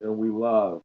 And we live.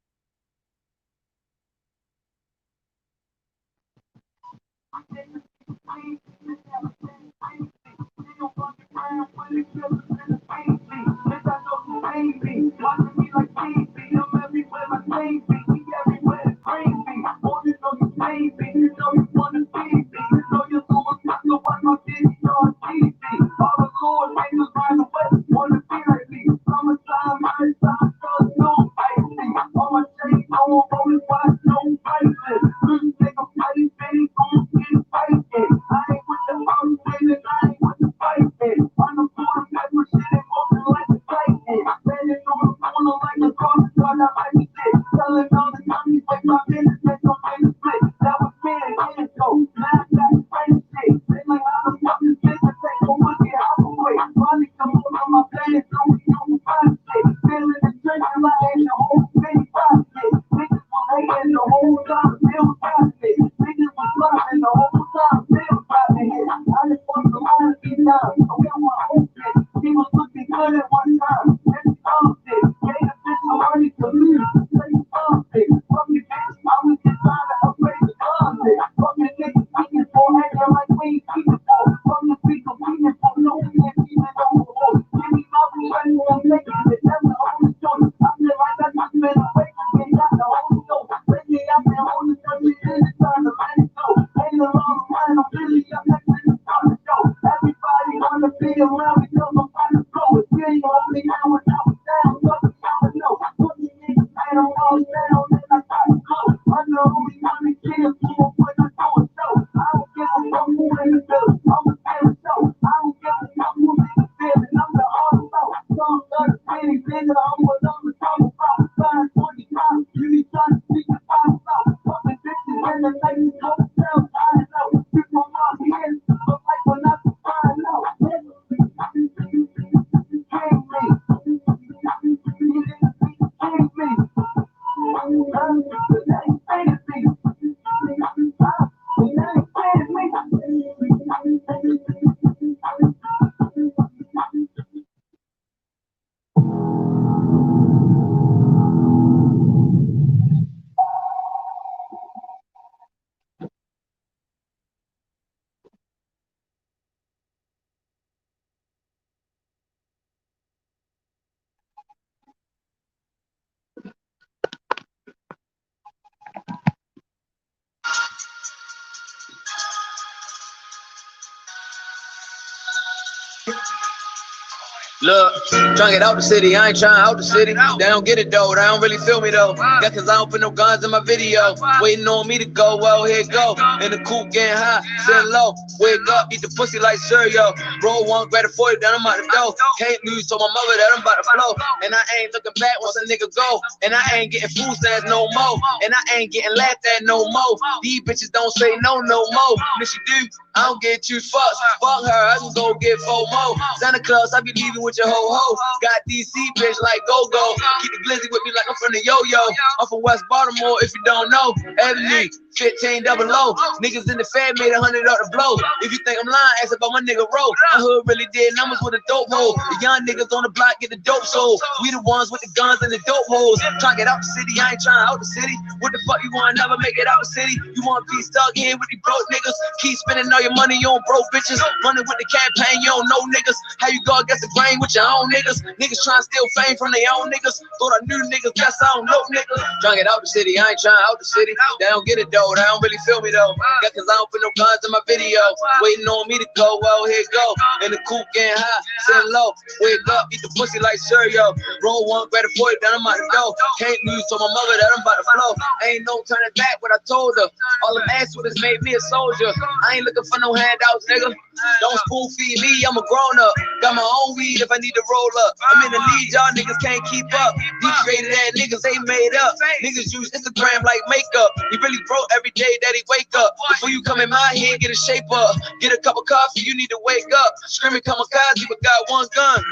Look, trying to get out the city, I ain't trying out the city. They don't get it though, they don't really feel me though. Yeah, cause I don't put no guns in my video. Waiting on me to go, well, here it go. In the coupe getting high, sitting low. Wake up, eat the pussy like cereal. Roll one, grab a 40, then I'm out the door. Can't lose, told my mother that I'm about to flow. And I ain't looking back once a nigga go. And I ain't getting food stamps no more. And I ain't getting laughed at no more. These bitches don't say no more. And if she do, I don't get too fucked. Fuck her, I can go get 4 more. Santa Claus, I be leaving with your ho-ho. Got DC bitch like go-go. Keep the glizzy with me like I'm from the yo-yo. I'm from West Baltimore if you don't know. Ebony, 15 double O. Niggas in the fed made 100 out the blow. If you think I'm lying, ask about my nigga Ro. My hood really did numbers with a dope hole. The young niggas on the block get the dope sold. We the ones with the guns and the dope holes. Trying to get out the city, I ain't trying out the city. What the fuck you want, never make it out the city? You want to be stuck here with these broke niggas? Keep spending all your money on broke bitches. Running with the campaign, you don't know niggas. How you go against the grain with your own niggas? Niggas trying to steal fame from their own niggas. Thought I knew niggas, guess I don't know niggas. Trying to get out the city, I ain't trying out the city. They don't get it though, they don't really feel me though. Yeah, cause I don't put no guns in my video. Waiting on me to go, well, here it go. In the coupe getting high, sitting low. Wake up, eat the pussy like cereal. Roll one, grab a 40, then I'm out the door. Can't lose, told my mother that I'm about to flow. Ain't no turning back what I told her. All I'm asking was made me a soldier. I ain't looking for no handouts, nigga. Don't spoon feed me, I'm a grown up. Got my own weed if I need to roll up. I'm in the lead, y'all niggas can't keep up. These rated ass niggas ain't made up. Niggas use Instagram like makeup. He really broke every day that he wake up. Before you come in my head, get a shape up. Get a cup of coffee, you need to wake up. Screaming kamikaze, but got one gun.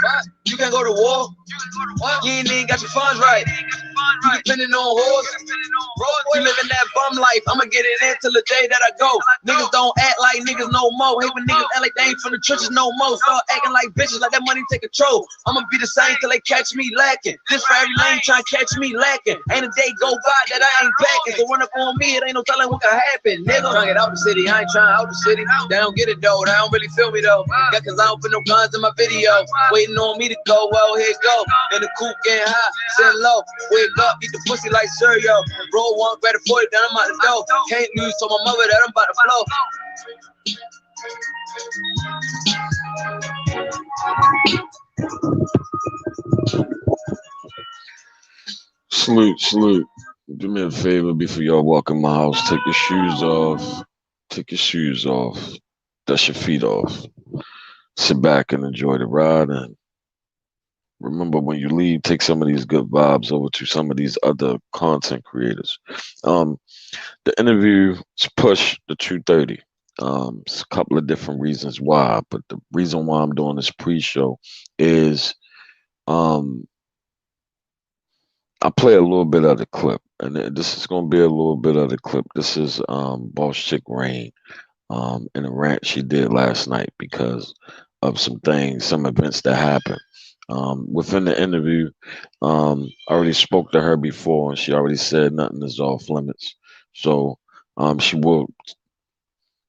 What? You can't go to war. What? You ain't even got your funds right. You depending on horse. You living that bum life. I'ma get it in till the day that I go. Niggas don't act like niggas no more. Hate when niggas act like they ain't from the trenches no more. Start acting like bitches, like that money take control. I'ma be the same till they catch me lacking. This for every lane trying to catch me lacking. Ain't a day go by that I ain't packing. So run up on me, it ain't no telling what can happen, nigga. Trying to get out the city, I ain't trying out the city. They don't get it though, they don't really feel me though. Yeah, cause I don't put no guns in my video. Waiting on me to go, well, here it go. And the coupe getting high, sitting low. Wake up, eat the pussy like cereal. Roll one, grab a 40, then I'm out the door. Can't lose, told my mother that I'm about to flow. Salute. Do me a favor before y'all walk in my house. Take your shoes off. Take your shoes off. Dust your feet off. Sit back and enjoy the ride. And remember, when you leave, take some of these good vibes over to some of these other content creators. The interview is pushed to 2:30. It's a couple of different reasons why, but the reason why I'm doing this pre-show is I play a little bit of the clip, and this is going to be a little bit of the clip. This is Boss Chick Rain in a rant she did last night because of some things, some events that happened. Within the interview, I already spoke to her before, and she already said nothing is off limits. So she will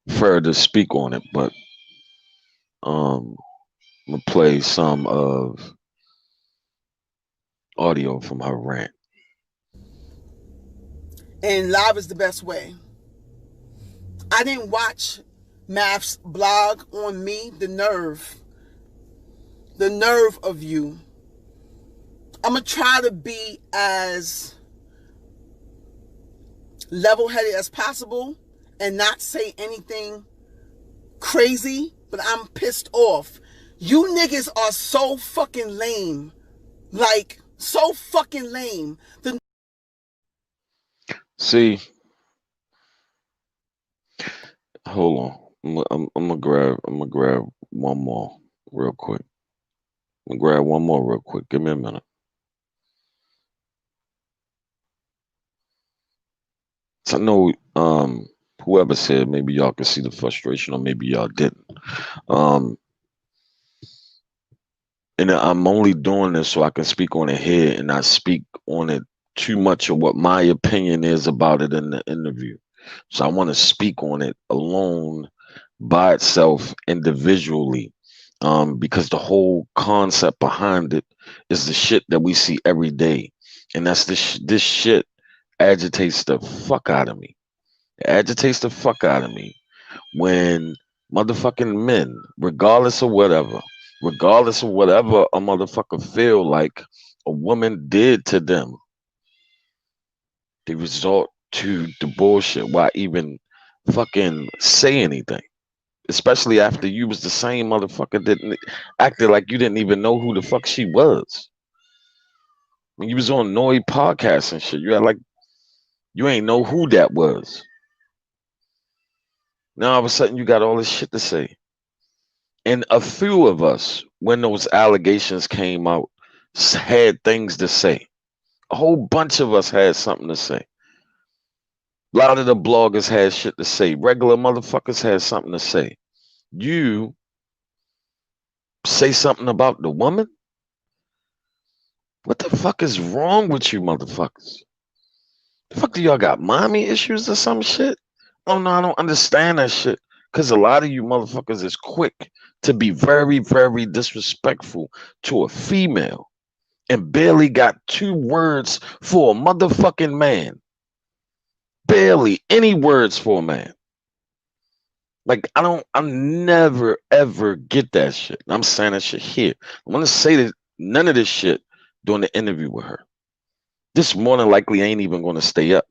further speak on it, but I'm going to play some of audio from her rant. And live is the best way. I didn't watch Math's blog on me. The nerve of you. I'm going to try to be as level-headed as possible and not say anything crazy, but I'm pissed off. You niggas are so fucking lame. Like, so fucking lame. See, hold on. I'm gonna grab one more real quick. I'm gonna grab one more real quick. Give me a minute. So I know whoever said maybe y'all could see the frustration or maybe y'all didn't. And I'm only doing this so I can speak on it here and not speak on it too much of what my opinion is about it in the interview. So I want to speak on it alone by itself individually, because the whole concept behind it is the shit that we see every day. And that's this shit agitates the fuck out of me. It agitates the fuck out of me when motherfucking men, regardless of whatever a motherfucker feel like a woman did to them, they resort to the bullshit. Why even fucking say anything? Especially after you was the same motherfucker that acted like you didn't even know who the fuck she was. When you was on Noi podcast and shit, you had like you ain't know who that was. Now all of a sudden you got all this shit to say. And a few of us, when those allegations came out, had things to say. A whole bunch of us had something to say. A lot of the bloggers had shit to say. Regular motherfuckers had something to say. You say something about the woman? What the fuck is wrong with you motherfuckers? The fuck do y'all got mommy issues or some shit? Oh no, I don't understand that shit. Because a lot of you motherfuckers is quick to be very, very disrespectful to a female and barely got 2 words for a motherfucking man. Barely any words for a man. Like, I never, ever get that shit. I'm saying that shit here. I'm going to say that none of this shit during the interview with her. This more than likely ain't even going to stay up.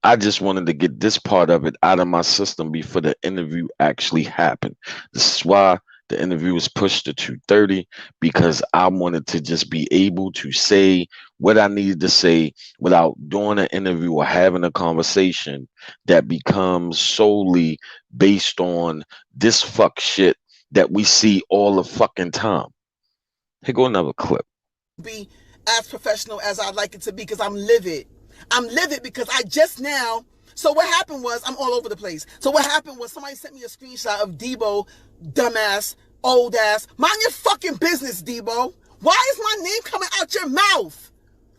I just wanted to get this part of it out of my system before the interview actually happened. This is why the interview was pushed to 2:30, because I wanted to just be able to say what I needed to say without doing an interview or having a conversation that becomes solely based on this fuck shit that we see all the fucking time. Here go another clip. Be as professional as I'd like it to be because I'm livid. I'm livid because I just now. So what happened was, I'm all over the place. So what happened was somebody sent me a screenshot of Debo, dumbass, old ass. Mind your fucking business, Debo. Why is my name coming out your mouth?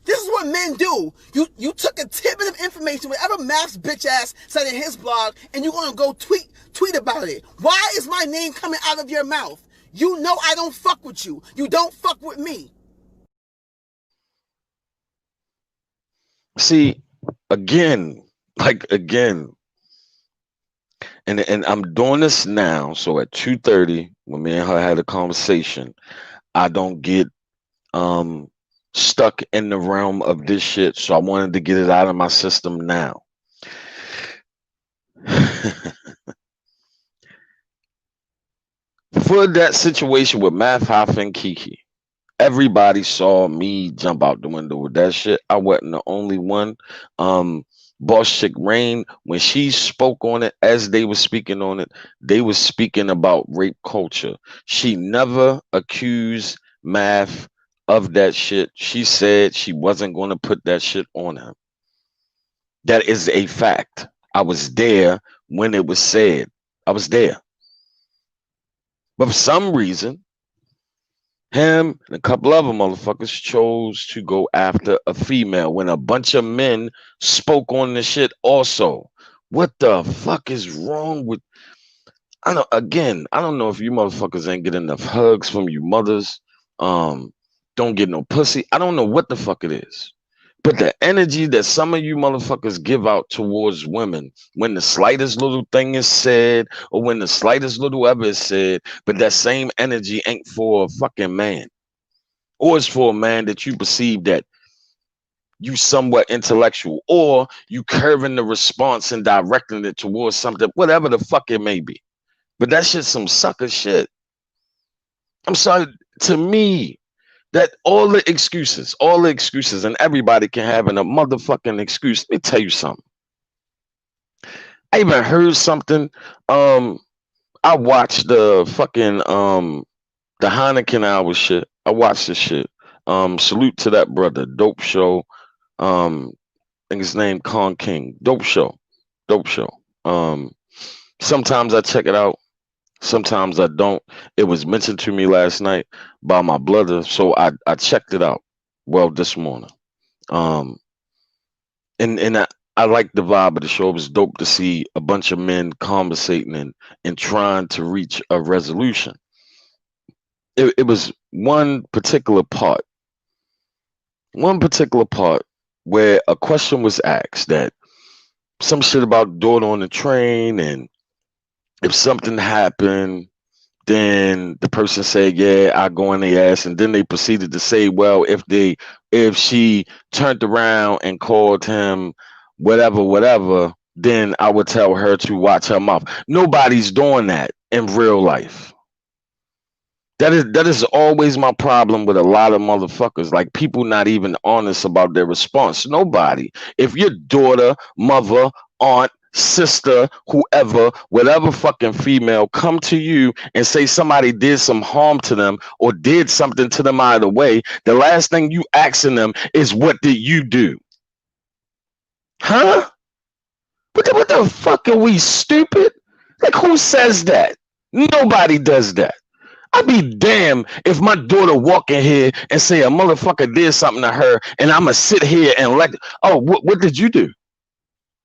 This is what men do. You took a tidbit of information, whatever Math's bitch ass said in his blog, and you're gonna go tweet about it. Why is my name coming out of your mouth? You know I don't fuck with you. You don't fuck with me. See, again, and I'm doing this now. So at 2:30, when me and her had a conversation, I don't get stuck in the realm of this shit. So I wanted to get it out of my system now. For that situation with Math, Hoff, and Kiki, everybody saw me jump out the window with that shit. I wasn't the only one. Boss Chick Rain, when she spoke on it, as they were speaking on it, they were speaking about rape culture. She never accused Math of that shit. She said she wasn't going to put that shit on him. That is a fact. I was there when it was said. I was there. But for some reason, him and a couple other motherfuckers chose to go after a female when a bunch of men spoke on the shit also. What the fuck is wrong with... I don't know if you motherfuckers ain't getting enough hugs from you mothers. Don't get no pussy. I don't know what the fuck it is. But the energy that some of you motherfuckers give out towards women when the slightest little thing is said or when the slightest little ever is said, but that same energy ain't for a fucking man. Or it's for a man that you perceive that you somewhat intellectual, or you curving the response and directing it towards something, whatever the fuck it may be. But that shit's some sucker shit. I'm sorry, to me, that all the excuses, and everybody can have a motherfucking excuse. Let me tell you something. I even heard something. I watched the fucking the Heineken Hour shit. I watched the shit. Salute to that brother. Dope show. I think his name Con King. Dope show. Sometimes I check it out. Sometimes I don't. It was mentioned to me last night by my brother, so I checked it out. Well, this morning, and I like the vibe of the show. It was dope to see a bunch of men conversating and trying to reach a resolution. It was one particular part where a question was asked, that some shit about daughter on the train, and if something happened, then the person said, yeah, I go in their ass. And then they proceeded to say, well, if she turned around and called him whatever, then I would tell her to watch her mouth. Nobody's doing that in real life. That is always my problem with a lot of motherfuckers. Like, people not even honest about their response. Nobody. If your daughter, mother, aunt, sister, whoever, whatever fucking female come to you and say somebody did some harm to them or did something to them either way, the last thing you asking them is, what did you do? Huh? What the fuck, are we stupid? Like, who says that? Nobody does that. I'd be damned if my daughter walk in here and say a motherfucker did something to her, and I'ma sit here and like, oh, what did you do?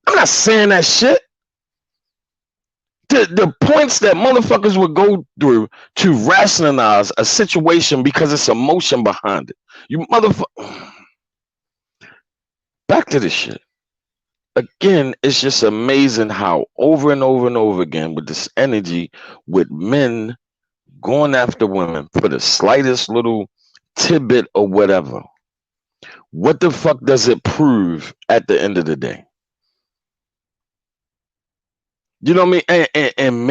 I'm not saying that shit. The points that motherfuckers would go through to rationalize a situation because it's emotion behind it. You motherfucker. Back to this shit. Again, it's just amazing how over and over again with this energy, with men going after women for the slightest little tidbit or whatever. What the fuck does it prove at the end of the day? You know what I mean? And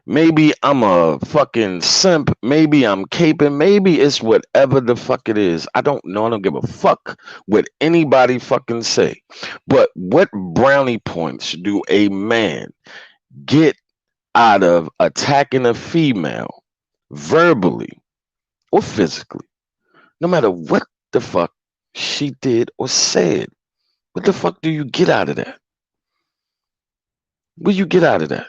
maybe I'm a fucking simp. Maybe I'm caping. Maybe it's whatever the fuck it is. I don't know. I don't give a fuck what anybody fucking say. But what brownie points do a man get out of attacking a female verbally or physically? No matter what the fuck she did or said. What the fuck do you get out of that? What do you get out of that?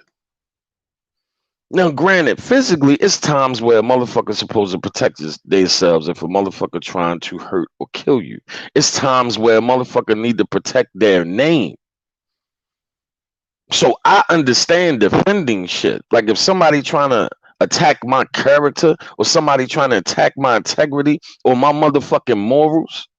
Now, granted, physically, it's times where a motherfucker's supposed to protect themselves if a motherfucker trying to hurt or kill you. It's times where a motherfucker need to protect their name. So I understand defending shit. Like if somebody trying to attack my character or somebody trying to attack my integrity or my motherfucking morals,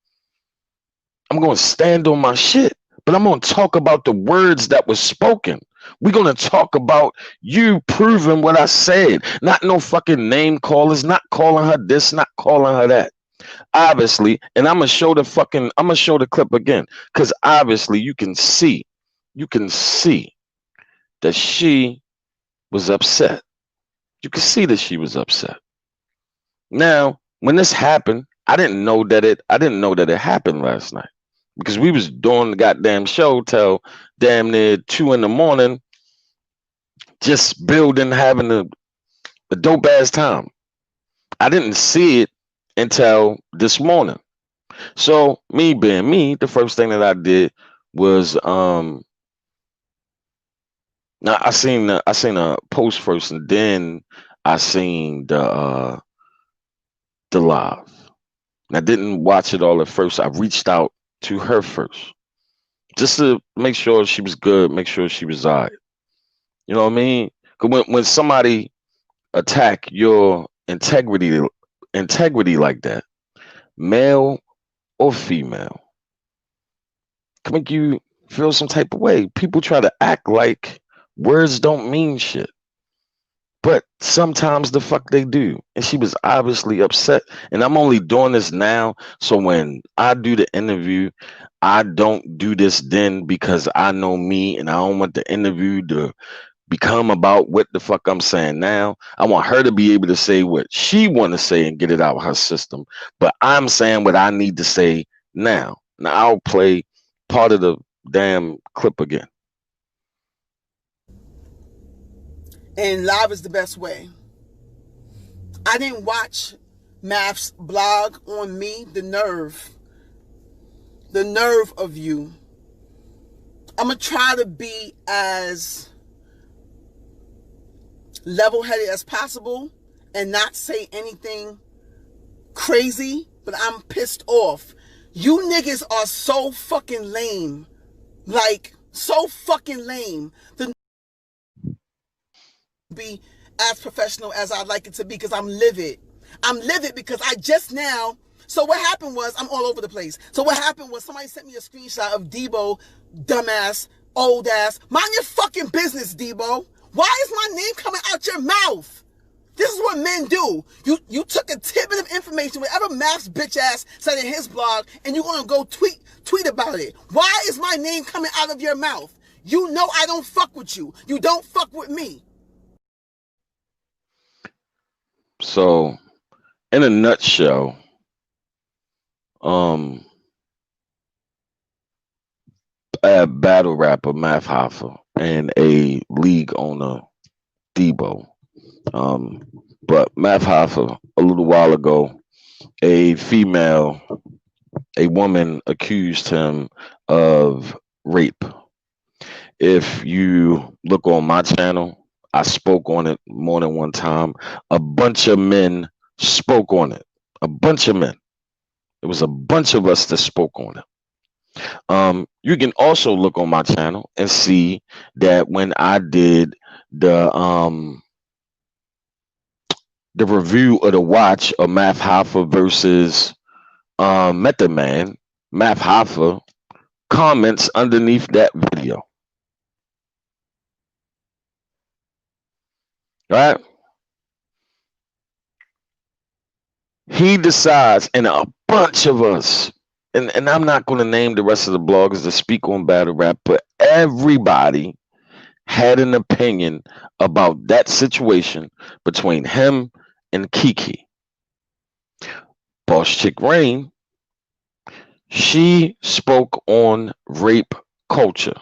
I'm going to stand on my shit. But I'm going to talk about the words that were spoken. We're going to talk about you proving what I said. Not no fucking name callers, not calling her this, not calling her that. Obviously, and I'm going to show the clip again. Because obviously you can see that she was upset. You can see that she was upset. Now, when this happened, I didn't know that it happened last night because we was doing the goddamn show till damn near 2 a.m, just building, having a dope ass time. I didn't see it until this morning. So me being me, the first thing that I did was now I seen a post first, and then I seen the live. And I didn't watch it all at first. I reached out to her first, just to make sure she was good, make sure she was all right. You know what I mean? Because when somebody attack your integrity like that, male or female, can make you feel some type of way. People try to act like words don't mean shit. But sometimes the fuck they do. And she was obviously upset. And I'm only doing this now. So when I do the interview, I don't do this then because I know me and I don't want the interview to become about what the fuck I'm saying now. I want her to be able to say what she want to say and get it out of her system. But I'm saying what I need to say now. Now I'll play part of the damn clip again. And live is the best way. I didn't watch Math's blog on me. The nerve of you. I'm going to try to be as level-headed as possible and not say anything crazy, but I'm pissed off. You niggas are so fucking lame. Like, so fucking lame. Be as professional as I'd like it to be because I'm livid. I'm livid because I just now. So what happened was, I'm all over the place. So what happened was somebody sent me a screenshot of Debo, dumbass, old ass. Mind your fucking business, Debo. Why is my name coming out your mouth? This is what men do. You took a tidbit of information, whatever Math's bitch ass said in his blog, and you're gonna go tweet about it. Why is my name coming out of your mouth? You know I don't fuck with you. You don't fuck with me. So, in a nutshell, a battle rapper, Math Hoffa, and a league owner, Debo. But Math Hoffa, a little while ago, a woman accused him of rape. If you look on my channel, I spoke on it more than one time. A bunch of men spoke on it. A bunch of men. It was a bunch of us that spoke on it. You can also look on my channel and see that when I did the review of the watch of Math Hoffa versus Method Man, Math Hoffa comments underneath that video. Right? He decides, and a bunch of us, and I'm not going to name the rest of the bloggers that speak on battle rap, but everybody had an opinion about that situation between him and Kiki. Boss Chick Rain, she spoke on rape culture.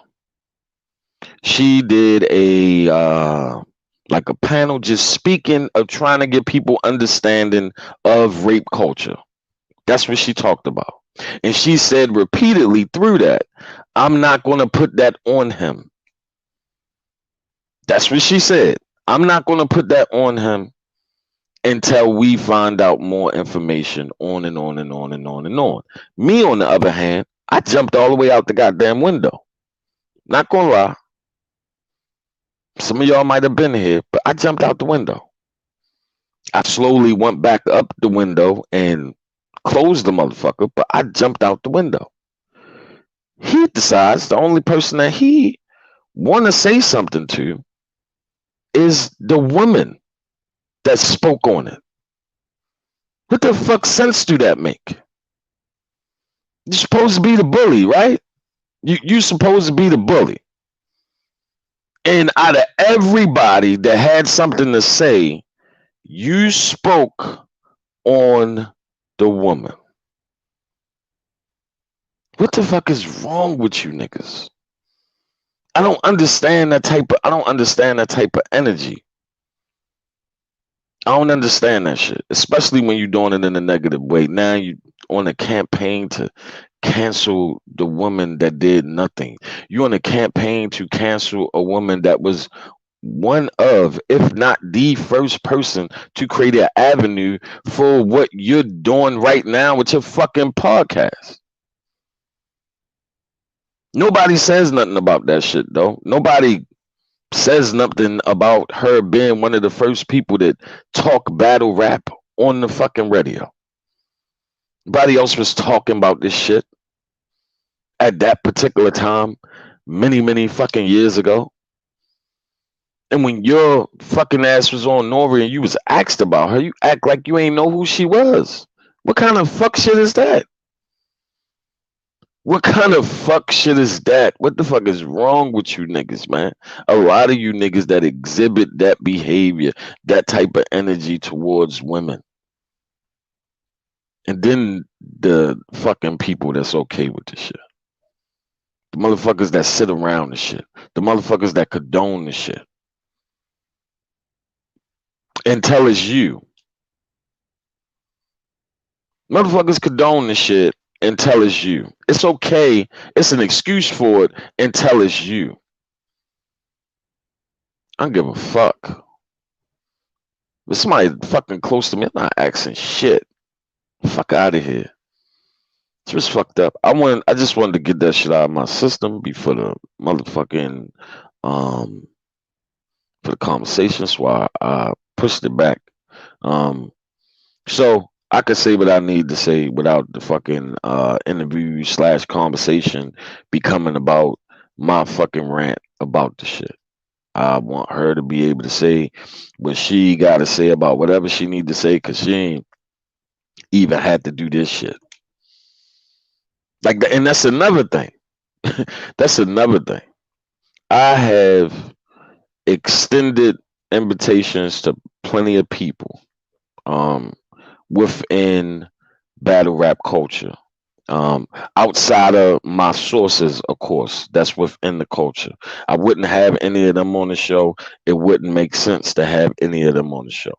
She did a like a panel just speaking of trying to get people understanding of rape culture. That's what she talked about. And she said repeatedly through that, I'm not going to put that on him. That's what she said. I'm not going to put that on him until we find out more information, on and on and on and on and on. Me, on the other hand, I jumped all the way out the goddamn window. Not gonna lie. Some of y'all might have been here, but I jumped out the window. I slowly went back up the window and closed the motherfucker, but I jumped out the window. He decides the only person that he want to say something to is the woman that spoke on it. What the fuck sense do that make? You're supposed to be the bully, right? You're supposed to be the bully. And out of everybody that had something to say, you spoke on the woman. What the fuck is wrong with you niggas? I don't understand that type of energy. I don't understand that shit, especially when you're doing it in a negative way. Now you on a campaign to cancel the woman that did nothing. You're on a campaign to cancel a woman that was one of, if not the first person to create an avenue for what you're doing right now with your fucking podcast. Nobody says nothing about that shit, though. Nobody says nothing about her being one of the first people that talk battle rap on the fucking radio. Nobody else was talking about this shit at that particular time, many fucking years ago. And when your fucking ass was on Nori and you was asked about her, you act like you ain't know who she was. What kind of fuck shit is that? What kind of fuck shit is that? What the fuck is wrong with you niggas, man? A lot of you niggas that exhibit that behavior, that type of energy towards women. And then the fucking people that's okay with the shit. The motherfuckers that sit around the shit. The motherfuckers that condone the shit. Until it's you. Motherfuckers condone the shit until it's you. It's okay. It's an excuse for it until it's you. I don't give a fuck. If somebody fucking close to me, I'm not asking shit. Fuck out of here. It's just fucked up. I just wanted to get that shit out of my system before the motherfucking for the conversation. So I pushed it back. So I could say what I need to say without the fucking interview / conversation becoming about my fucking rant about the shit. I want her to be able to say what she got to say about whatever she need to say, because she ain't even had to do this shit. Like, and that's another thing. That's another thing. I have extended invitations to plenty of people within battle rap culture. Outside of my sources, of course, that's within the culture. I wouldn't have any of them on the show. It wouldn't make sense to have any of them on the show.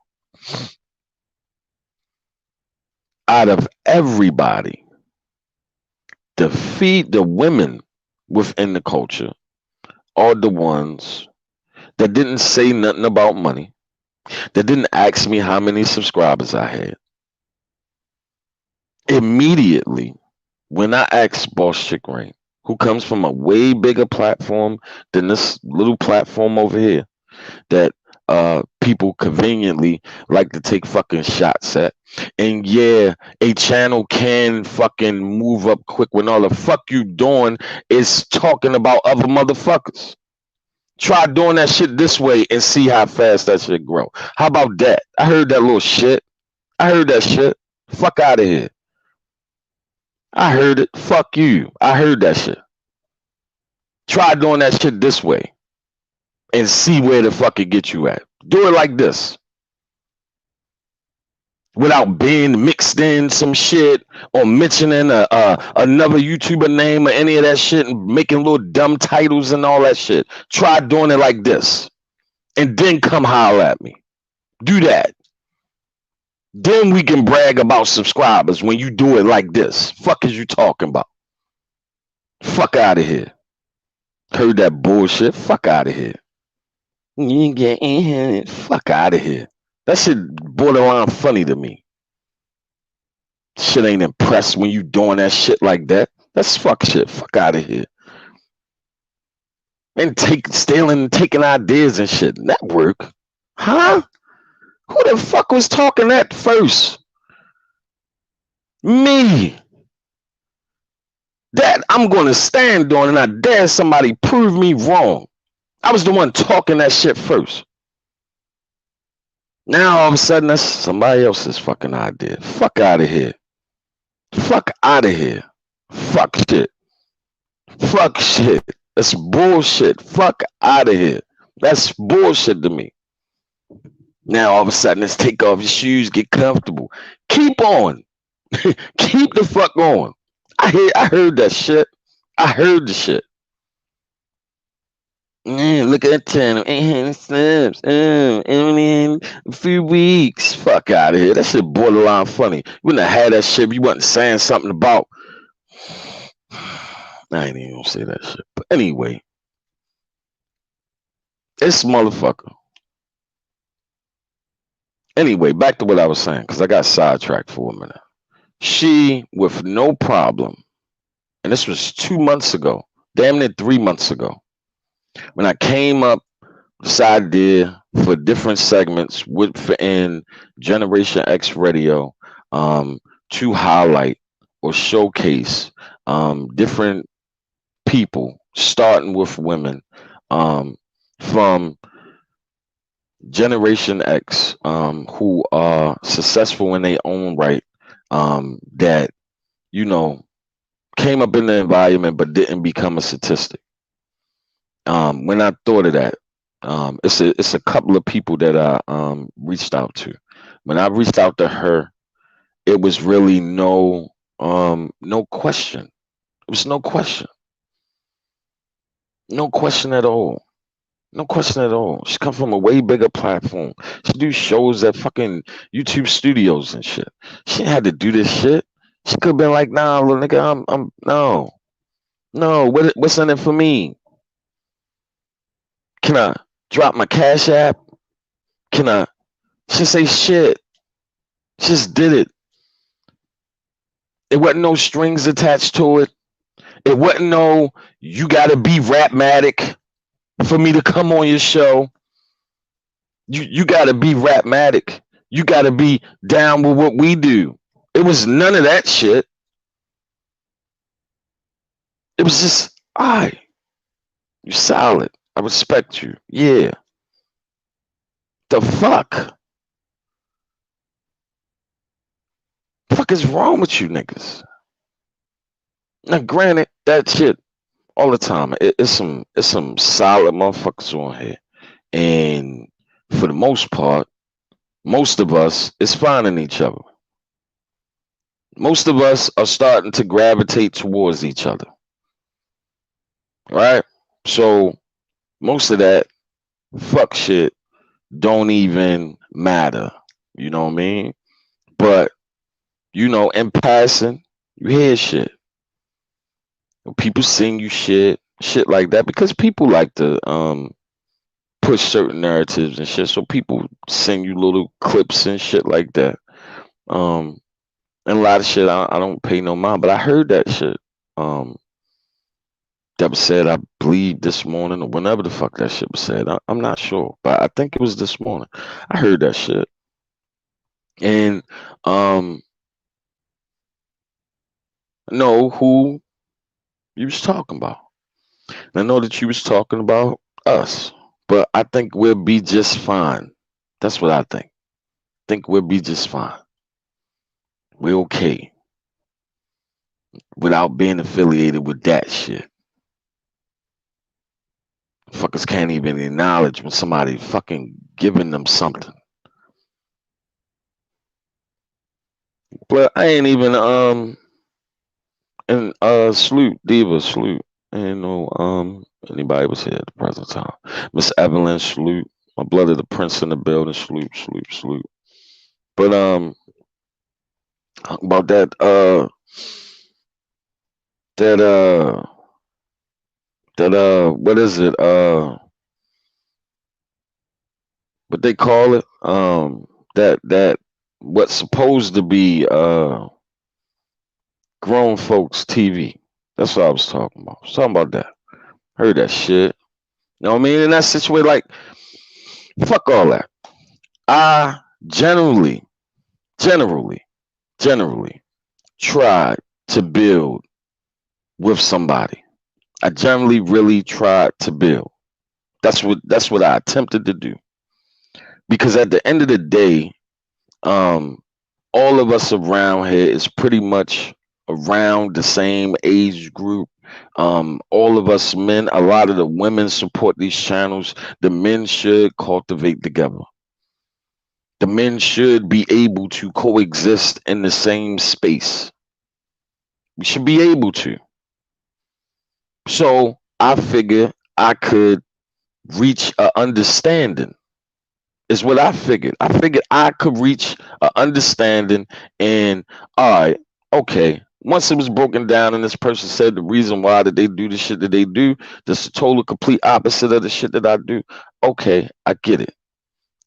Out of everybody, the women within the culture are the ones that didn't say nothing about money, that didn't ask me how many subscribers I had. Immediately, when I asked Boss Chick Rain, who comes from a way bigger platform than this little platform over here, that people conveniently like to take fucking shots at. And yeah, a channel can fucking move up quick when all the fuck you doing is talking about other motherfuckers. Try doing that shit this way and see how fast that shit grow. How about that? I heard that little shit. I heard that shit. Fuck out of here. I heard it. Fuck you. I heard that shit. Try doing that shit this way and see where the fuck it get you at. Do it like this. Without being mixed in some shit or mentioning another YouTuber name or any of that shit and making little dumb titles and all that shit. Try doing it like this. And then come holler at me. Do that. Then we can brag about subscribers when you do it like this. Fuck is you talking about? Fuck out of here. Heard that bullshit? Fuck out of here. You get in. Fuck out of here. That shit borderline funny to me. Shit ain't impressed when you doing that shit like that. That's fuck shit. Fuck out of here. And stealing, taking ideas and shit. Network? Huh? Who the fuck was talking that first? Me. That I'm gonna stand on, and I dare somebody prove me wrong. I was the one talking that shit first. Now all of a sudden that's somebody else's fucking idea. Fuck out of here. Fuck out of here. Fuck shit. Fuck shit. That's bullshit. Fuck out of here. That's bullshit to me. Now all of a sudden it's take off your shoes, get comfortable. Keep on. Keep the fuck on. I heard that shit. I heard the shit. Look at that channel. Snaps. Only a few weeks. Fuck out of here. That shit borderline funny. You wouldn't have had that shit if you wasn't saying something about. I ain't even gonna say that shit. But anyway, this motherfucker. Anyway, back to what I was saying, because I got sidetracked for a minute. She, with no problem, and this was 2 months ago, damn near 3 months ago, when I came up with this idea for different segments within Generation X Radio to highlight or showcase different people, starting with women from Generation X who are successful in their own right, that, you know, came up in the environment but didn't become a statistic. When I thought of that, it's a couple of people that I reached out to. When I reached out to her, it was really no question. It was no question. No question at all. No question at all. She come from a way bigger platform. She do shows at fucking YouTube studios and shit. She had to do this shit. She could have been like, nah, little nigga, I'm no. What's in it for me? Can I drop my Cash App? Can I? She say shit. Just did it. It wasn't no strings attached to it. It wasn't no, you gotta be Rapmatic for me to come on your show. You gotta be Rapmatic. You gotta be down with what we do. It was none of that shit. It was just, you solid. I respect you. Yeah. The fuck? The fuck is wrong with you niggas? Now granted, that shit all the time. It's some solid motherfuckers on here. And for the most part, most of us is finding each other. Most of us are starting to gravitate towards each other. Right? So most of that fuck shit don't even matter. You know what I mean? But, you know, in passing, you hear shit. People sing you shit like that, because people like to push certain narratives and shit. So people sing you little clips and shit like that. And a lot of shit I don't pay no mind, but I heard that shit. That was said, I believe this morning, or whenever the fuck that shit was said. I'm not sure, but I think it was this morning. I heard that shit. And know who you was talking about. And I know that you was talking about us, but I think we'll be just fine. That's what I think. I think we'll be just fine. We're okay without being affiliated with that shit. Fuckers can't even acknowledge when somebody fucking giving them something. But I ain't even and salute, Diva, salute. I didn't know anybody was here at the present time. Miss Evelyn, salute. My blood of the prince in the building, salute. But About that what is it? What they call it? That what's supposed to be grown folks TV. That's what I was talking about. I was talking about that. Heard that shit. You know what I mean? In that situation, like, fuck all that. I generally, generally tried to build with somebody. I generally really tried to build. That's what I attempted to do. Because at the end of the day, um, all of us around here is pretty much around the same age group. All of us men, a lot of the women support these channels. The men should cultivate together. The men should be able to coexist in the same space. We should be able to. So I figured I could reach a understanding. Is what I figured. I figured I could reach a understanding, and all right, okay. Once it was broken down, and this person said the reason why that they do the shit that they do, that's the total complete opposite of the shit that I do. Okay, I get it.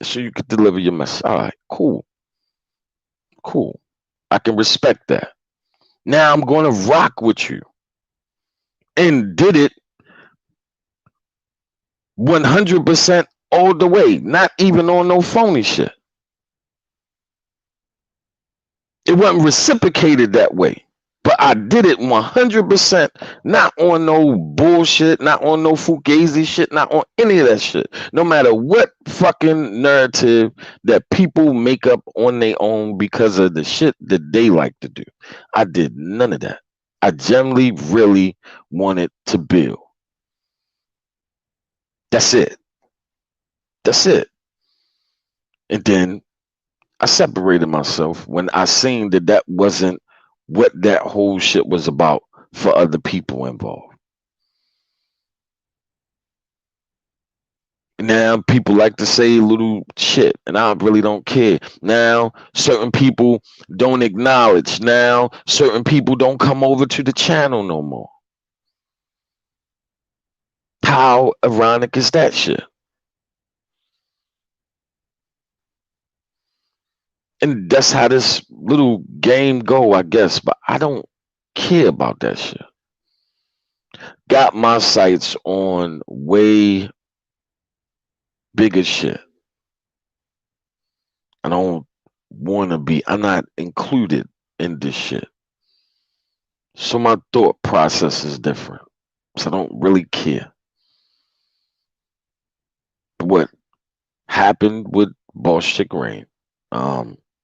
So you could deliver your message. All right, cool, cool. I can respect that. Now I'm going to rock with you, and did it 100% all the way, not even on no phony shit. It wasn't reciprocated that way. But I did it 100%, not on no bullshit, not on no fugazi shit, not on any of that shit. No matter what fucking narrative that people make up on their own because of the shit that they like to do. I did none of that. I generally really wanted to build. That's it. That's it. And then I separated myself when I seen that that wasn't what that whole shit was about for other people involved. Now people like to say little shit, and I really don't care. Now certain people don't acknowledge. Now certain people don't come over to the channel no more. How ironic is that shit? And that's how this little game go, I guess. But I don't care about that shit. Got my sights on way bigger shit. I don't want to be. I'm not included in this shit. So my thought process is different. So I don't really care. What happened with Boss Chick Rain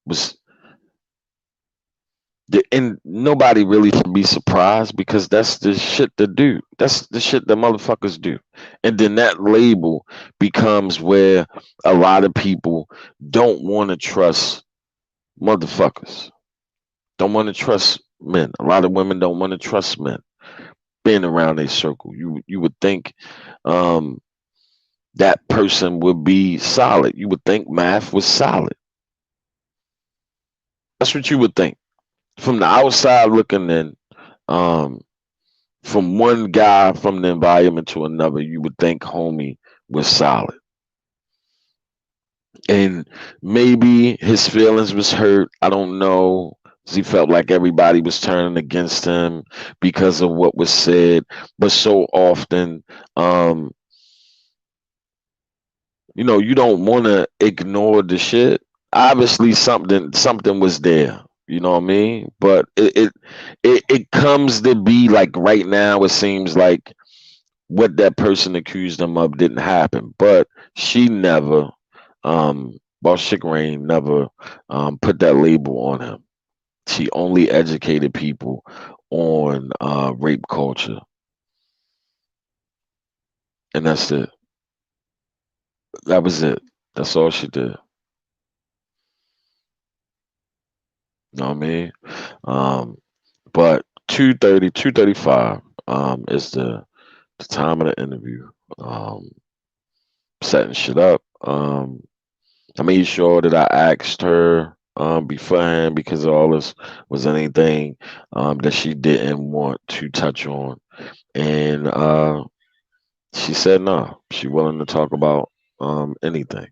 was and nobody really should be surprised because that's the shit to do. That's the shit that motherfuckers do. And then that label becomes where a lot of people don't want to trust motherfuckers. Don't want to trust men. A lot of women don't want to trust men being around a circle. You would think that person would be solid. You would think math was solid. That's what you would think. From the outside looking in, um, from one guy from the environment to another, you would think homie was solid. And maybe his feelings was hurt. I don't know. He felt like everybody was turning against him because of what was said. But so often, you don't want to ignore the shit. Obviously, something was there. You know what I mean? But it comes to be like right now. It seems like what that person accused him of didn't happen. But she never, Boss Chick Rain never put that label on him. She only educated people on rape culture, and that's it. That was it. That's all she did. You know what I mean? Um, but 2:30, 2:35 is the time of the interview. Setting shit up. I made sure that I asked her. beforehand because all this was anything that she didn't want to touch on. And she said no, she willing to talk about anything.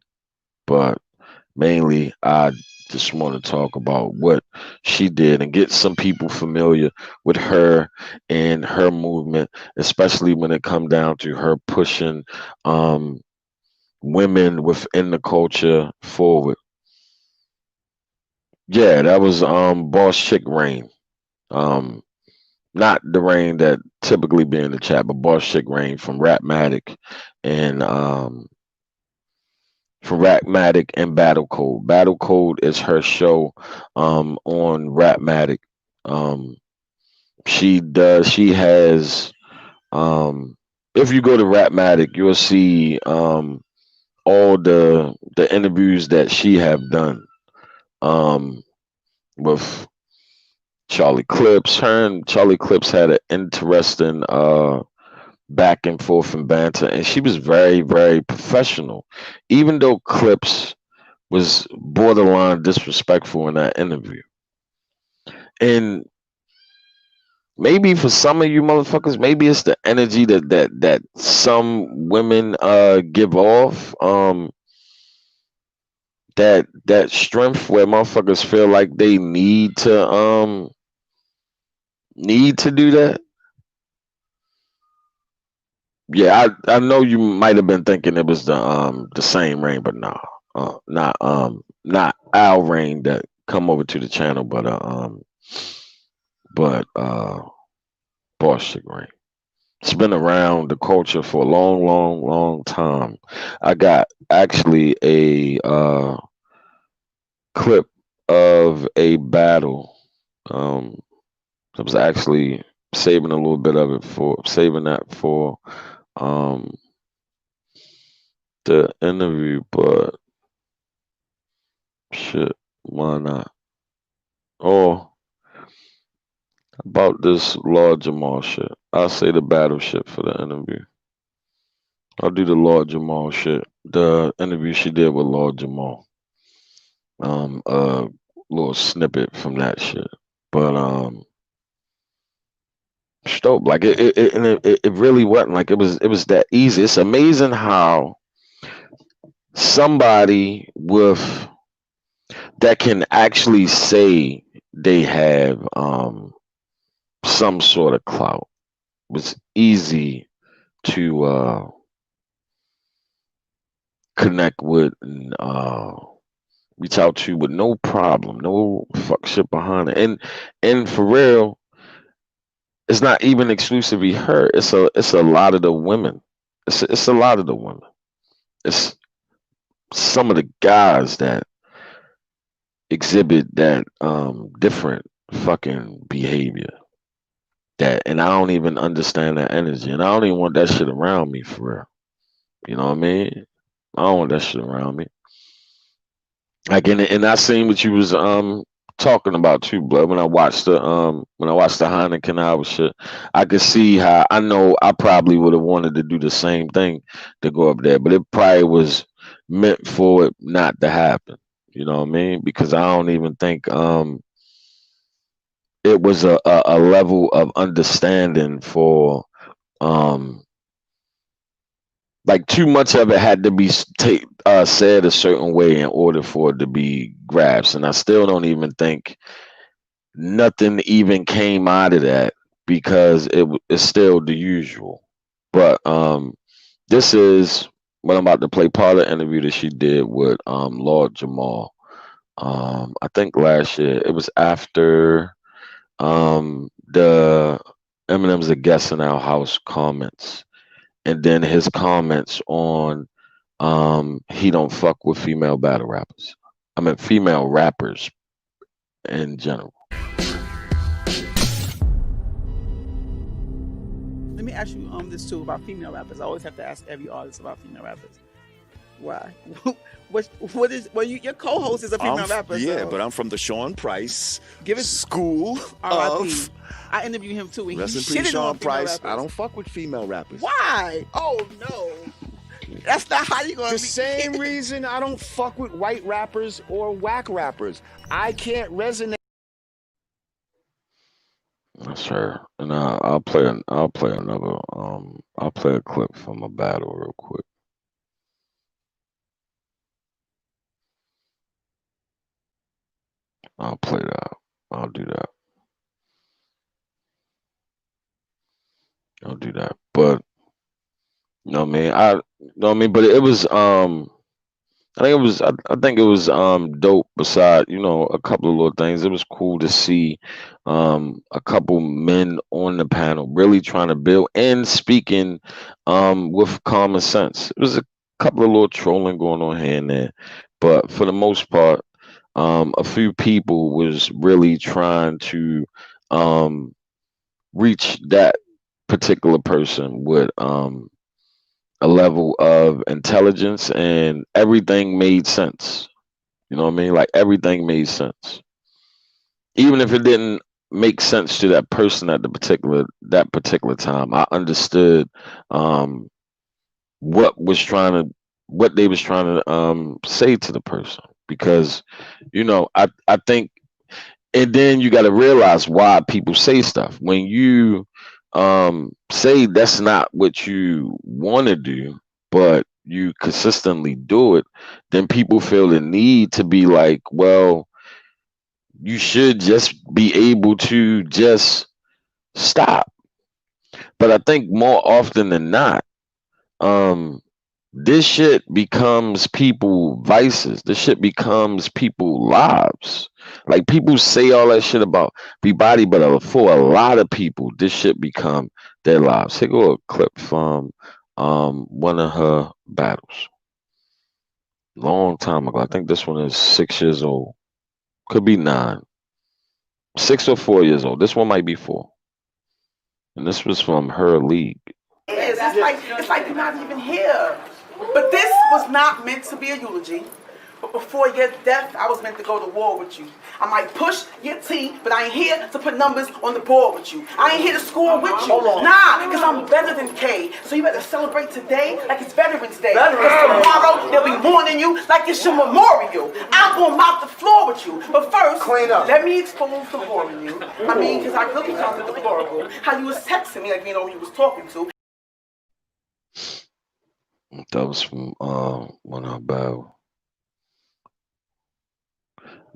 But mainly, I just want to talk about what she did and get some people familiar with her and her movement, especially when it come down to her pushing um, women within the culture forward. Yeah, that was Boss Chick Rain. Um, Not the rain that typically be in the chat, but Boss Chick Rain and from Rapmatic and Battle Code. Battle Code is her show on Rapmatic. Um, she has if you go to Rapmatic, you'll see all the interviews that she have done um with Charlie Clips. Her and Charlie Clips had an interesting back and forth and banter, and she was very, very professional. Even though Clips was borderline disrespectful in that interview. And maybe for some of you motherfuckers, maybe it's the energy that some women give off. That strength where motherfuckers feel like they need to do that. Yeah, I know you might have been thinking it was the same Rain, but no, not our Rain that come over to the channel, but Boss Chick Rain. It's been around the culture for a long, long, long time. I got actually a clip of a battle. I was actually saving a little bit of it for um the interview, but shit, why not? Oh, about this Lord Jamal shit. I'll say the battle shit for the interview. I'll do the Lord Jamal shit. The interview she did with Lord Jamal. A little snippet from that shit. But it's dope. Like it really wasn't like it was that easy. It's amazing how somebody with that can actually say they have some sort of clout was easy to connect with and reach out to with no problem, no fuck shit behind it. And for real, it's not even exclusively her. It's a lot of the women. It's a lot of the women. It's some of the guys that exhibit that different fucking behavior. And I don't even understand that energy. And I don't even want that shit around me for real. You know what I mean? I don't want that shit around me. Like and I seen what you was talking about too, blood. When I watched the Heineken Hour shit, I could see how I know I probably would have wanted to do the same thing to go up there, but it probably was meant for it not to happen. You know what I mean? Because I don't even think it was a level of understanding for like too much of it had to be said a certain way in order for it to be grasped. And I still don't even think nothing even came out of that because it's still the usual. But this is what I'm about to play, part of the interview that she did with Lord Jamal. I think last year. It was after the Eminem's a Guest in Our House comments. And then his comments on he don't fuck with female battle rappers. I mean female rappers in general. Let me ask you this too about female rappers. I always have to ask every artist about female rappers. Why? what is your co-host is a female rapper? Yeah, so. But I'm from the Sean Price Give us school of. I interviewed him too. Rest in peace, Sean Price. I don't fuck with female rappers. Why? Oh no. That's not how you gonna The same reason I don't fuck with white rappers or whack rappers. I can't resonate. Sure. And I'll play another I'll play a clip from a battle real quick. I'll play that. I'll do that. I'll do that. But you know what I mean? But it was I think it was dope beside, a couple of little things. It was cool to see a couple men on the panel really trying to build and speaking with common sense. It was a couple of little trolling going on here and there, but for the most part, a few people was really trying to reach that particular person with a level of intelligence, and everything made sense. You know what I mean? Like everything made sense. Even if it didn't make sense to that person at that particular time, I understood what they was trying to say to the person, because I think, and then you got to realize why people say stuff. When you say that's not what you want to do, but you consistently do it, then people feel the need to be like, well, you should just be able to just stop. But I think more often than not, this shit becomes people vices. This shit becomes people lives. Like, people say all that shit about everybody, but for a lot of people, this shit become their lives. Here go a clip from one of her battles. Long time ago. I think this one is 6 years old. Could be 9. 6 or 4 years old. This one might be 4. And this was from her league. It's like you're not even here. But this was not meant to be a eulogy. But before your death, I was meant to go to war with you. I might push your team, but I ain't here to put numbers on the board with you. I ain't here to score with you. Nah, because I'm better than K. So you better celebrate today like it's Veterans Day. Because tomorrow, they'll be mourning you like it's your memorial. I'm going to mop the floor with you. But first, clean up. Let me expose the horror in you. I mean, because I really found it deplorable how you was texting me like you know who you was talking to. That was from one of her battles.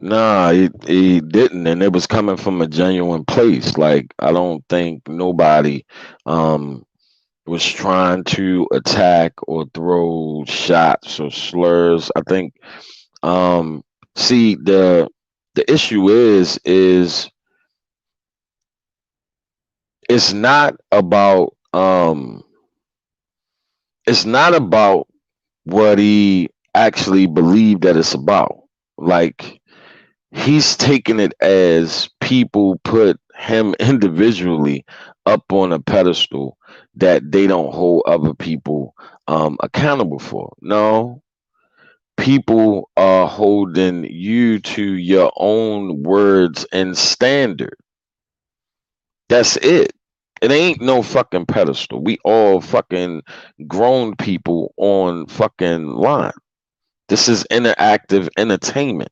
Nah, he didn't, and it was coming from a genuine place. Like, I don't think nobody was trying to attack or throw shots or slurs. I think see, the issue is it's not about what he actually believed that it's about. Like, he's taking it as people put him individually up on a pedestal that they don't hold other people accountable for. No, people are holding you to your own words and standard. That's it. It ain't no fucking pedestal. We all fucking grown people on fucking line. This is interactive entertainment.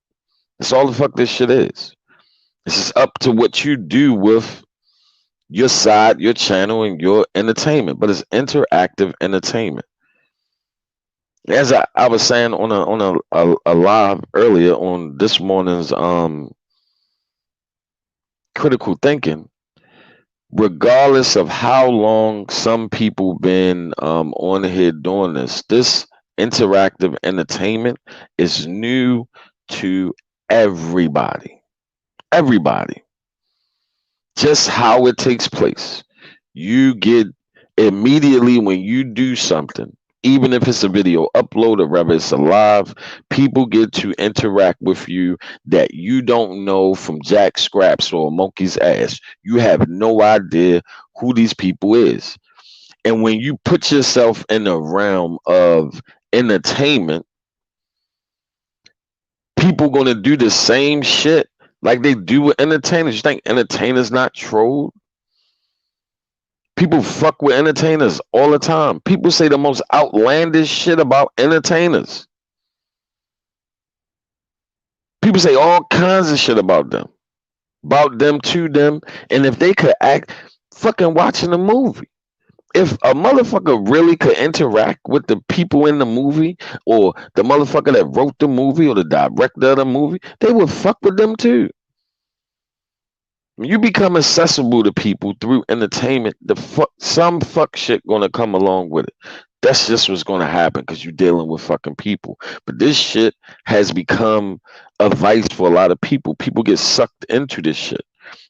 That's all the fuck this shit is. This is up to what you do with your side, your channel, and your entertainment. But it's interactive entertainment. As I was saying on a live earlier on this morning's critical thinking, regardless of how long some people been on here doing this interactive entertainment is new to everybody. Just how it takes place. You get immediately when you do something, even if it's a video upload or whether it's a live, people get to interact with you that you don't know from jack scraps or a monkey's ass. You have no idea who these people is. And when you put yourself in the realm of entertainment, people gonna do the same shit like they do with entertainers. You think entertainers not trolled? People fuck with entertainers all the time. People say the most outlandish shit about entertainers. People say all kinds of shit about them, to them. And if they could act, fucking watching a movie. If a motherfucker really could interact with the people in the movie, or the motherfucker that wrote the movie, or the director of the movie, they would fuck with them too. When you become accessible to people through entertainment, some fuck shit gonna come along with it. That's just what's gonna happen because you're dealing with fucking people. But this shit has become a vice for a lot of people. People get sucked into this shit.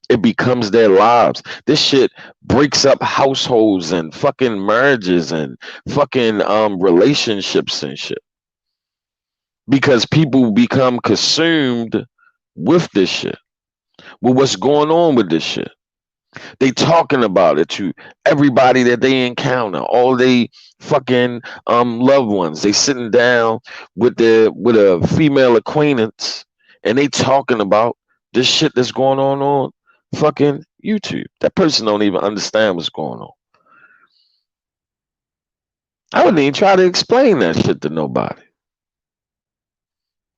It becomes their lives. This shit breaks up households and fucking marriages and fucking relationships and shit. Because people become consumed with this shit. With what's going on with this shit. They talking about it to everybody that they encounter, all they fucking loved ones. They sitting down with a female acquaintance and they talking about this shit that's going on fucking YouTube. That person don't even understand what's going on. I wouldn't even try to explain that shit to nobody.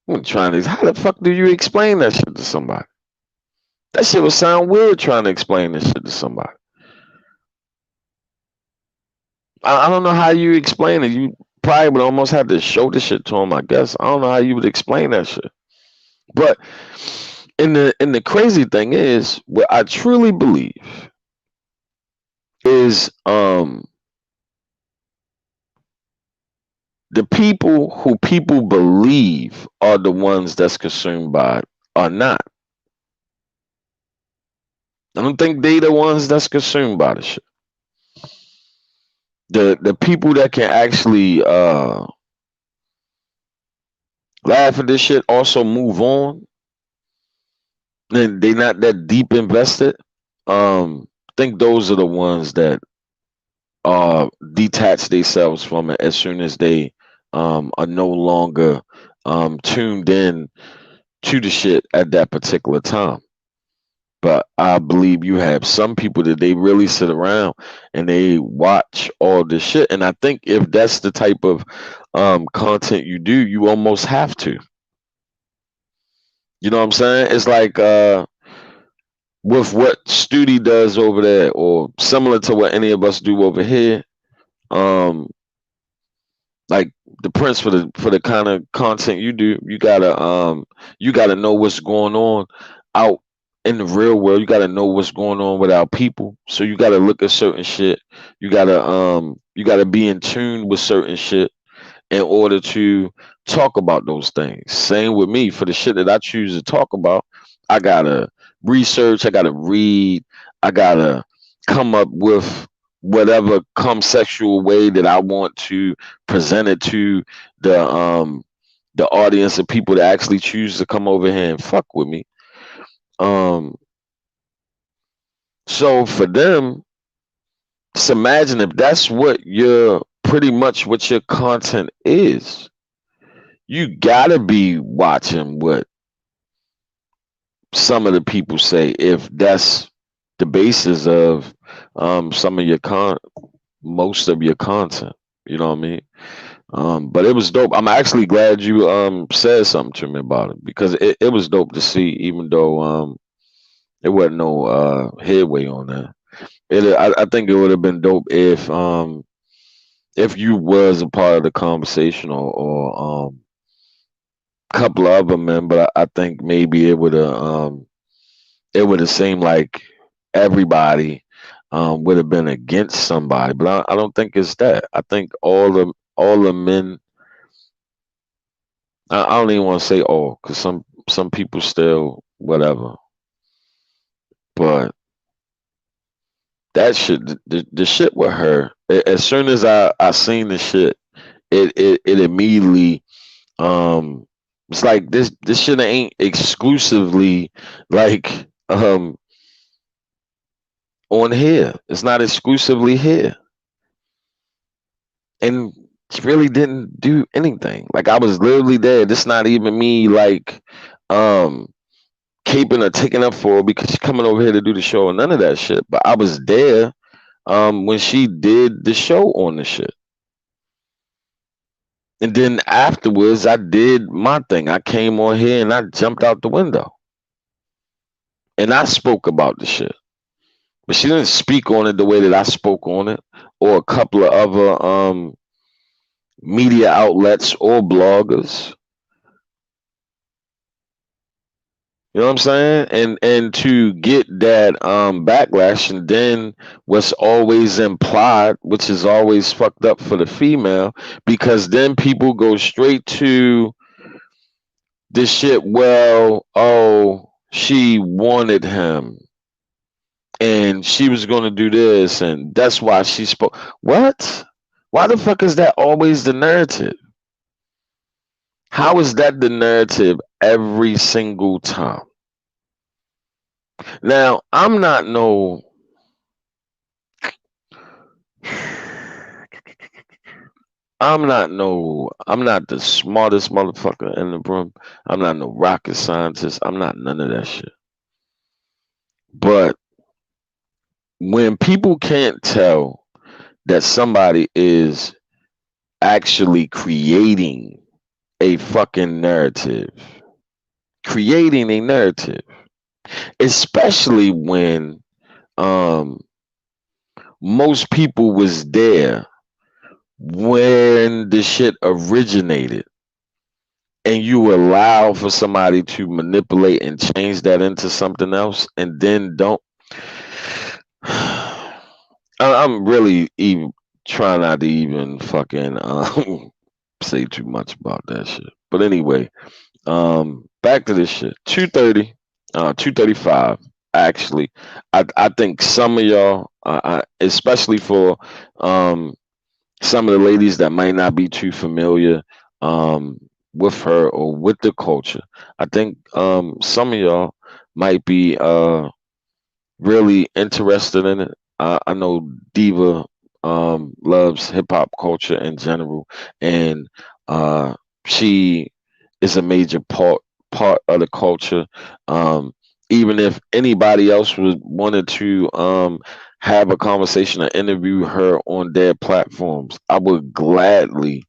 I'm trying to, how the fuck do you explain that shit to somebody? That shit would sound weird trying to explain this shit to somebody. I don't know how you explain it. You probably would almost have to show the shit to them, I guess. I don't know how you would explain that shit. But and the crazy thing is, what I truly believe is the people who people believe are the ones that's consumed by it are not. I don't think they the ones that's consumed by the shit. The people that can actually laugh at this shit, also move on, and they not that deep invested. Think those are the ones that detach themselves from it as soon as they are no longer tuned in to the shit at that particular time. But I believe you have some people that they really sit around and they watch all this shit. And I think if that's the type of content you do, you almost have to. You know what I'm saying? It's like with what Studi does over there, or similar to what any of us do over here. Like the Prince, for the kind of content you do, you gotta know what's going on out in the real world. You got to know what's going on with our people. So you got to look at certain shit. You got to be in tune with certain shit in order to talk about those things. Same with me. For the shit that I choose to talk about, I got to research, I got to read, I got to come up with whatever sexual way that I want to present it to the audience of people that actually choose to come over here and fuck with me. So for them, just imagine if that's what pretty much what your content is. You gotta be watching what some of the people say, if that's the basis of some of your most of your content. You know what I mean? But it was dope. I'm actually glad you said something to me about it, because it was dope to see, even though there wasn't no headway on that. I think it would have been dope if you was a part of the conversation, or a couple of other men, but I think maybe it would have seemed like everybody would have been against somebody. But I don't think it's that. I think all the men, I don't even want to say all, because some people still whatever. But that shit, the shit with her, as soon as I seen the shit, it immediately it's like this shit ain't exclusively like on here. It's not exclusively here. And she really didn't do anything. Like, I was literally there. This not even me like caping or taking up for her because she's coming over here to do the show and none of that shit. But I was there when she did the show on the shit. And then afterwards, I did my thing. I came on here and I jumped out the window and I spoke about the shit. But she didn't speak on it the way that I spoke on it, or a couple of other media outlets or bloggers. You know what I'm saying? And to get that backlash, and then what's always implied, which is always fucked up for the female, because then people go straight to this shit. Well, oh, she wanted him and she was going to do this, and that's why she spoke. What? Why the fuck is that always the narrative? How is that the narrative every single time? Now, I'm not the smartest motherfucker in the room. I'm not no rocket scientist. I'm not none of that shit. But when people can't tell that somebody is actually creating a fucking narrative, especially when most people was there when the shit originated, and you allow for somebody to manipulate and change that into something else, and then don't. I'm really even trying not to even fucking say too much about that shit. But anyway, back to this shit. 2:30, 2:35. Actually, I think some of y'all, especially for some of the ladies that might not be too familiar with her or with the culture, I think some of y'all might be really interested in it. I know Diva loves hip hop culture in general, and she is a major part of the culture. Even if anybody else wanted to have a conversation or interview her on their platforms, I would gladly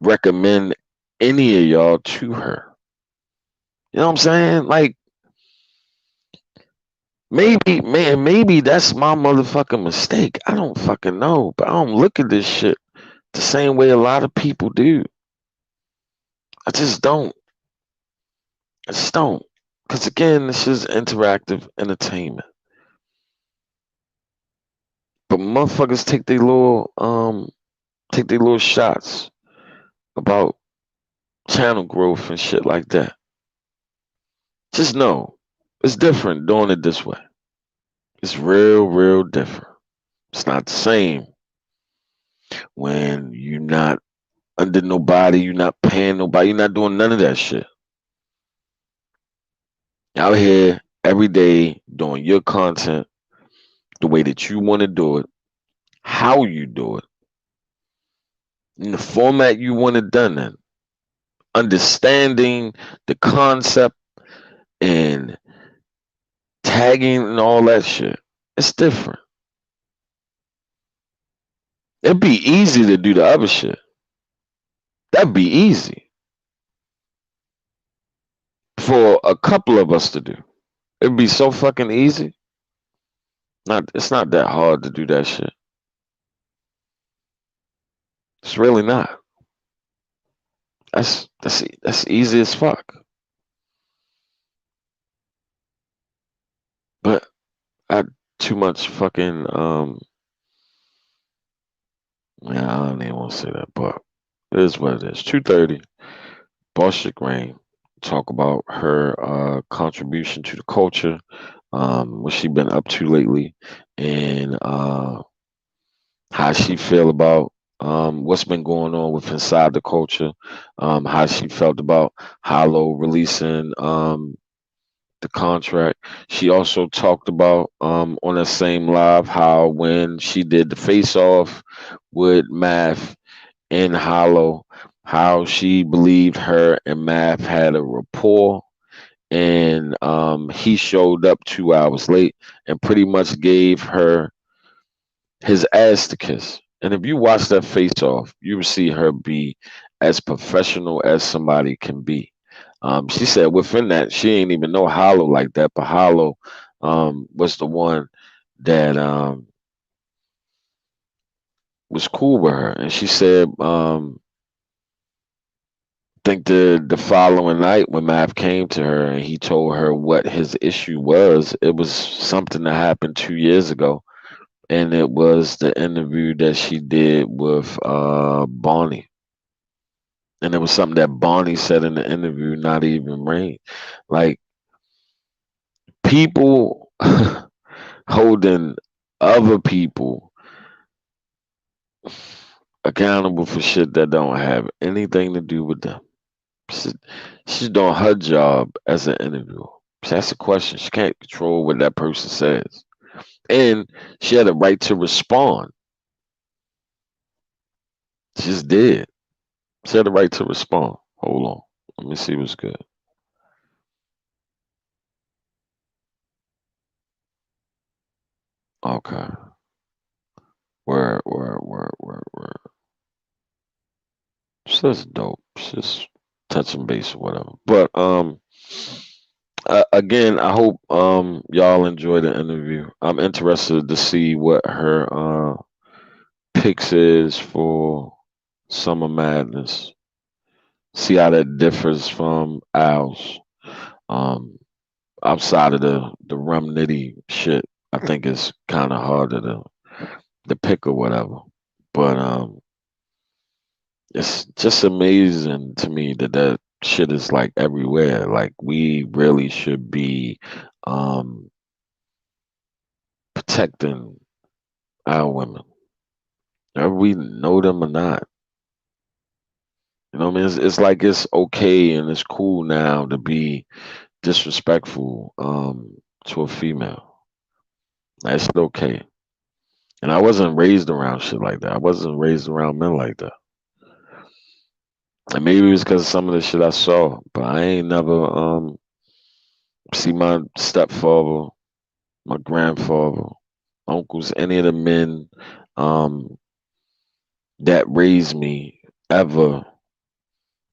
recommend any of y'all to her. You know what I'm saying? Like, maybe that's my motherfucking mistake. I don't fucking know, but I don't look at this shit the same way a lot of people do. I just don't. Because again, this is interactive entertainment. But motherfuckers take their little shots about channel growth and shit like that. Just know it's different doing it this way. It's real different. It's not the same when you're not under nobody, you're not paying nobody, you're not doing none of that shit. Out here every day doing your content the way that you want to do it, how you do it, in the format you want it done in, understanding the concept and tagging and all that shit. It's different. It'd be easy to do the other shit. That'd be easy for a couple of us to do. It'd be so fucking easy. It's not that hard to do that shit. It's really not. That's easy as fuck. But I too much fucking yeah, I don't even want to say that, but it is what it is. 2:30. Boss Rain talk about her contribution to the culture, what she been up to lately, and how she feel about what's been going on with inside the culture, how she felt about Hollow releasing the contract. She also talked about on that same live how when she did the face off with Math and Hollow, how she believed her and Math had a rapport, and he showed up 2 hours late and pretty much gave her his ass to kiss. And if you watch that face off, you will see her be as professional as somebody can be. She said within that, she ain't even know Hollow like that, but Hollow was the one that was cool with her. And she said, think the following night when Mav came to her and he told her what his issue was, it was something that happened 2 years ago. And it was the interview that she did with Bonnie. And it was something that Bonnie said in the interview, not even Rain. Like people holding other people accountable for shit that don't have anything to do with them. She's doing her job as an interviewer. She asks a question. She can't control what that person says. And she had a right to respond. She just did. She had a right to respond. Hold on. Let me see what's good. Okay. Where. She's dope. She's touching base or whatever. But again, I hope y'all enjoy the interview. I'm interested to see what her picks is for Summer Madness. See how that differs from Al's. Um, Outside of the rum nitty shit, I think it's kind of harder to pick or whatever. But it's just amazing to me that that shit is like everywhere. Like we really should be um protecting our women, whether we know them or not. You know what I mean? It's like it's okay and it's cool now to be disrespectful to a female. That's okay. And I wasn't raised around shit like that. I wasn't raised around men like that. And maybe it was because of some of the shit I saw, but I ain't never see my stepfather, my grandfather, uncles, any of the men um that raised me ever,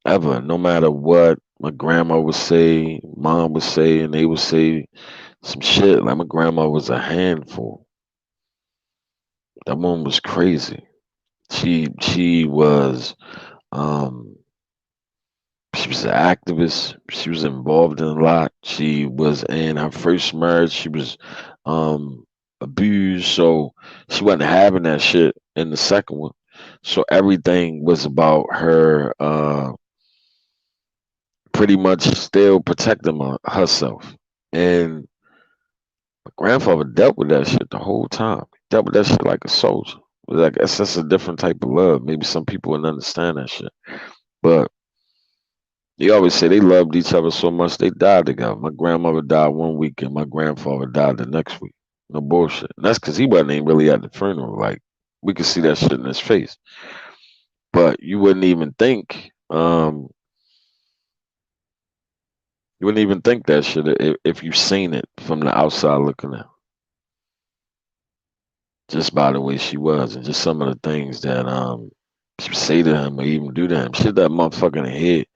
ever, no matter what my grandma would say, mom would say, and they would say some shit. Like my grandma was a handful. That woman was crazy. She was um she was an activist. She was involved in a lot. She was in her first marriage. She was abused, so she wasn't having that shit in the second one. So everything was about her pretty much still protecting herself. And my grandfather dealt with that shit the whole time. He dealt with that shit like a soldier. Like that's just a different type of love. Maybe some people wouldn't understand that shit, but they always say they loved each other so much they died together. My grandmother died one week and my grandfather died the next week. No bullshit. And that's because he wasn't even really at the funeral. Like we could see that shit in his face. But you wouldn't even think that shit if you seen it from the outside looking in. Just by the way she was and just some of the things that she would say to him or even do to him. Shit that motherfucker hit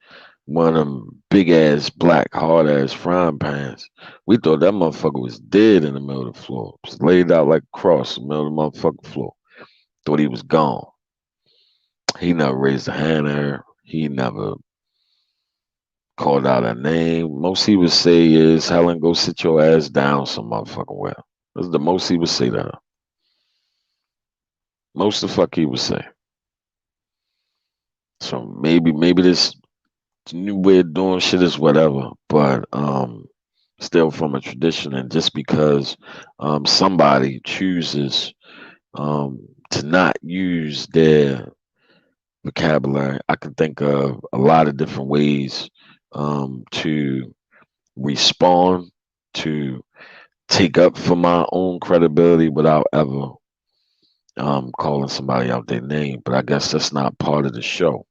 one of them big ass black hard ass frying pans. We thought that motherfucker was dead in the middle of the floor. Just laid out like a cross in the middle of the motherfucking floor. Thought he was gone. He never raised a hand at her. He never called out her name. Most he would say is, Helen, go sit your ass down some motherfucking well. That's the most he would say to her. Most the fuck he would say. So maybe this new way of doing shit is whatever, but still from a tradition, and just because somebody chooses to not use their vocabulary, I can think of a lot of different ways to respond, to take up for my own credibility without ever calling somebody out their name. But I guess that's not part of the show.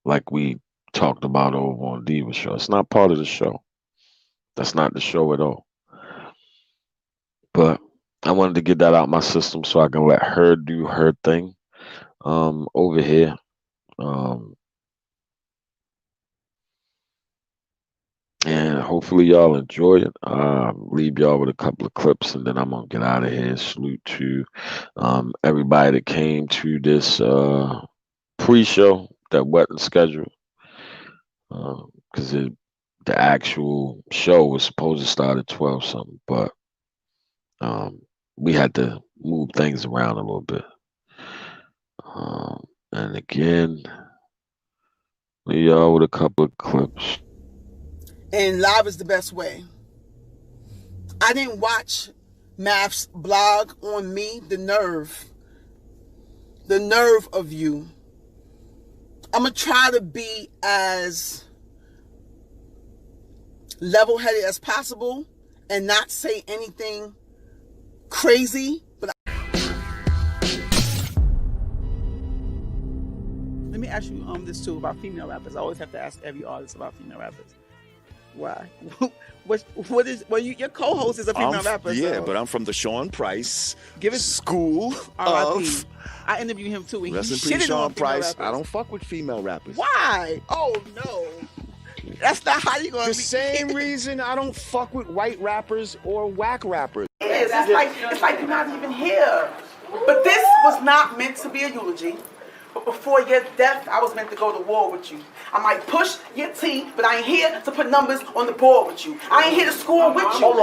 Like we talked about over on Diva Show. It's not part of the show. That's not the show at all. But I wanted to get that out my system so I can let her do her thing over here. And hopefully y'all enjoy it. Leave y'all with a couple of clips and then I'm gonna get out of here. Salute to everybody that came to this pre-show that wasn't scheduled. Because the actual show was supposed to start at 12 something, but we had to move things around a little bit. And again, leave y'all with a couple of clips. And live is the best way. I didn't watch Math's blog on me. The nerve of you. I'm going to try to be as level-headed as possible and not say anything crazy. But let me ask you this too about female rappers. I always have to ask every artist about female rappers. Why? Your co-host is a female rapper. Yeah, so. but I'm from the Sean Price Give it school R.I.P. of. I interviewed him too. Rest in peace, Sean Price. I don't fuck with female rappers. Why? Oh no, that's not how you gonna. The same reason I don't fuck with white rappers or whack rappers. It's like you're not even here. But this was not meant to be a eulogy. But before your death, I was meant to go to war with you. I might push your T, but I ain't here to put numbers on the board with you. I ain't here to score with you.